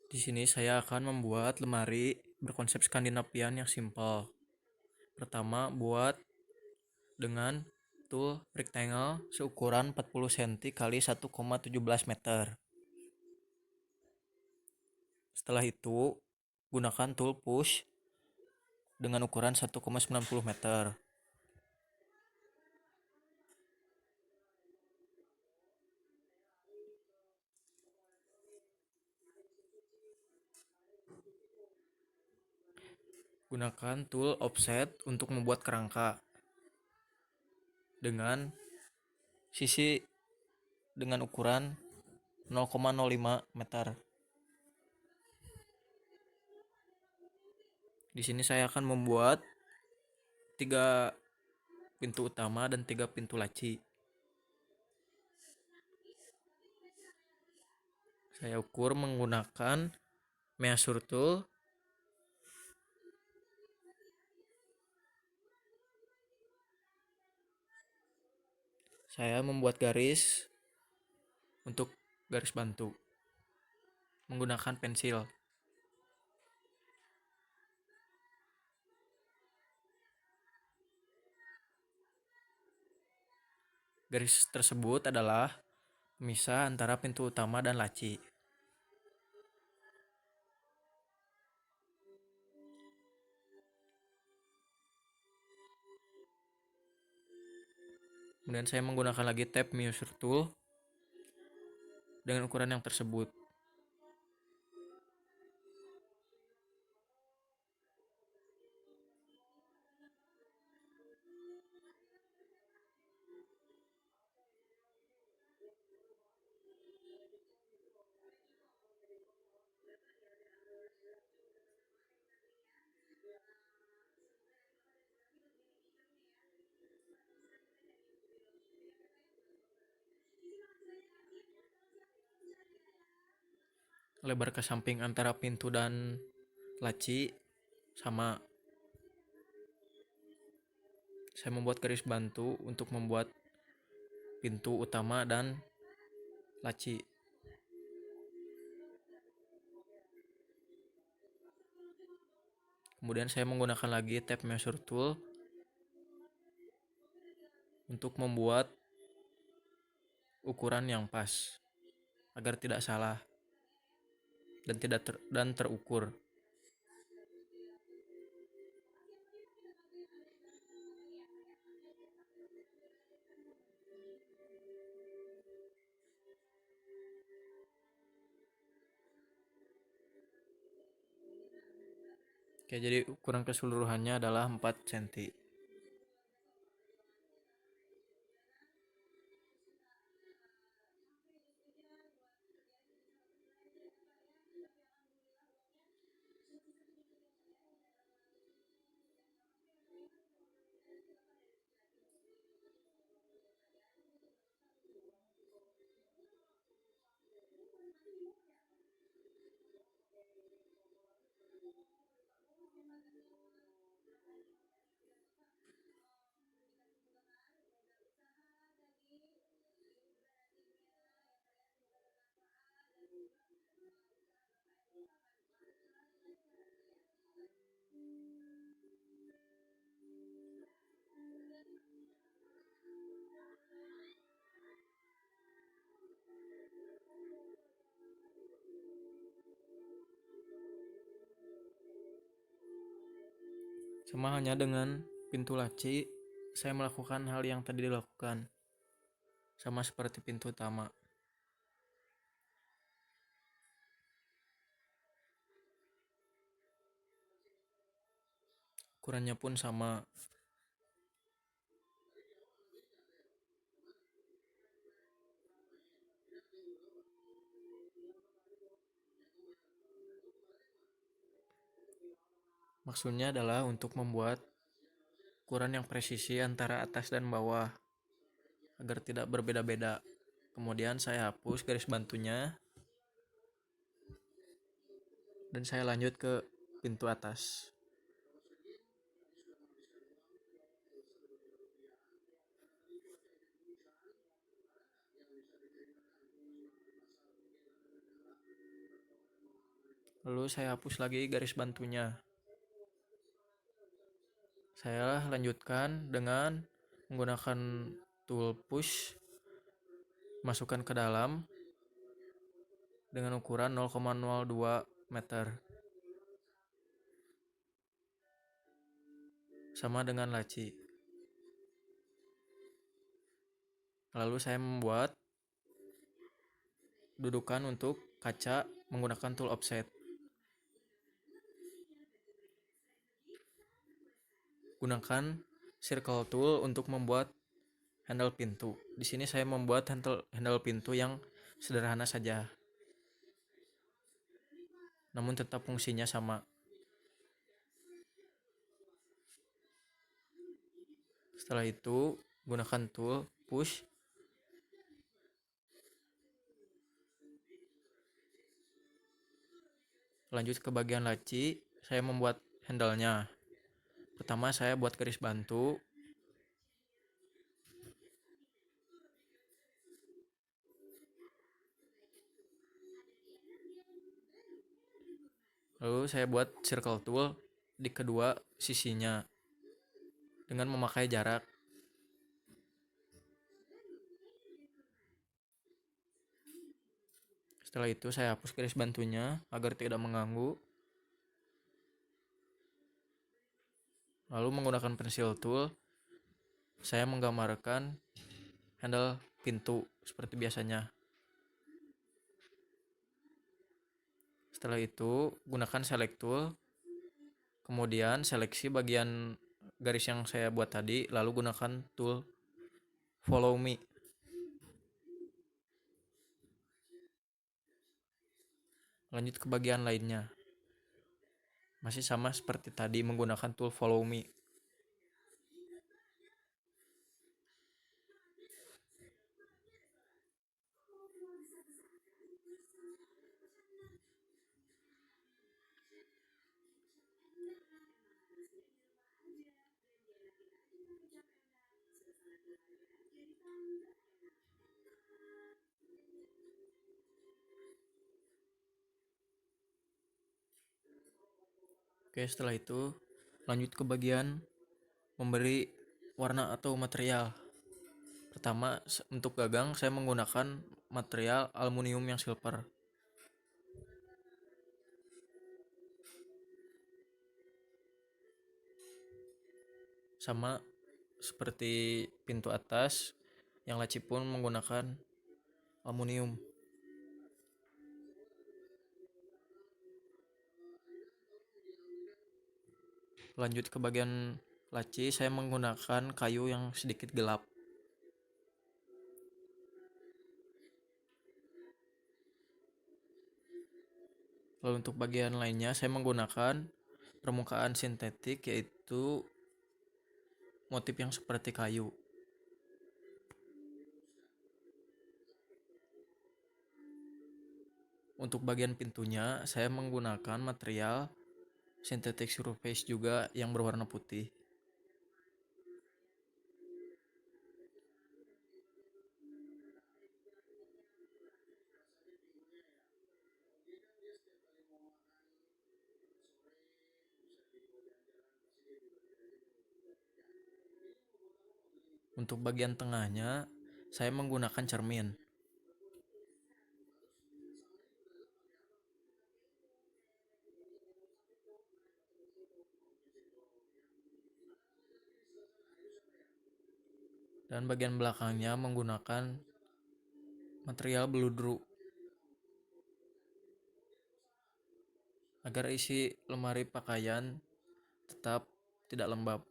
Di sini saya akan membuat lemari berkonsep Skandinavian yang simpel. Pertama, buat dengan tool rectangle seukuran 40 cm kali 1,17 meter. Setelah itu, gunakan tool push dengan ukuran 1,90 meter. Gunakan tool offset untuk membuat kerangka dengan sisi dengan ukuran 0,05 meter. Di sini saya akan membuat 3 pintu utama dan 3 pintu laci. Saya ukur menggunakan measure tool. Saya membuat garis untuk garis bantu menggunakan pensil. Garis tersebut adalah pemisah antara pintu utama dan laci. Kemudian saya menggunakan lagi tab measure tool dengan ukuran yang tersebut. Lebar ke samping antara pintu dan laci sama. Saya membuat garis bantu untuk membuat pintu utama dan laci. Kemudian saya menggunakan lagi tab measure tool untuk membuat ukuran yang pas agar tidak salah dan terukur. Oke, jadi ukuran keseluruhannya adalah 4 cm. Sama hanya dengan pintu laci, saya melakukan hal yang tadi dilakukan. Sama seperti pintu utama. Ukurannya pun sama. Maksudnya adalah untuk membuat ukuran yang presisi antara atas dan bawah agar tidak berbeda-beda. Kemudian saya hapus garis bantunya dan saya lanjut ke pintu atas. Lalu saya hapus lagi garis bantunya. Saya lanjutkan dengan menggunakan tool push, masukkan ke dalam dengan ukuran 0,02 meter. Sama dengan laci. Lalu saya membuat dudukan untuk kaca menggunakan tool offset. Gunakan circle tool untuk membuat handle pintu. Di sini saya membuat handle pintu yang sederhana saja, namun tetap fungsinya sama. Setelah itu, gunakan tool push. Lanjut ke bagian laci, saya membuat handle-nya. Pertama saya buat garis bantu. Lalu saya buat circle tool di kedua sisinya dengan memakai jarak. Setelah itu saya hapus garis bantunya agar tidak mengganggu. Lalu menggunakan pensil tool, saya menggambarkan handle pintu seperti biasanya. Setelah itu gunakan select tool, kemudian seleksi bagian garis yang saya buat tadi, lalu gunakan tool follow me. Lanjut ke bagian lainnya. Masih sama seperti tadi menggunakan tool follow me. Oke, setelah itu lanjut ke bagian memberi warna atau material. Pertama, untuk gagang saya menggunakan material aluminium yang silver. Sama seperti pintu atas, yang laci pun menggunakan aluminium. Lanjut ke bagian laci, saya menggunakan kayu yang sedikit gelap. Lalu untuk bagian lainnya saya menggunakan permukaan sintetik, yaitu motif yang seperti kayu. Untuk bagian pintunya saya menggunakan material sintetik surface juga yang berwarna putih. Untuk bagian tengahnya saya menggunakan cermin. Dan bagian belakangnya menggunakan material beludru agar isi lemari pakaian tetap tidak lembab.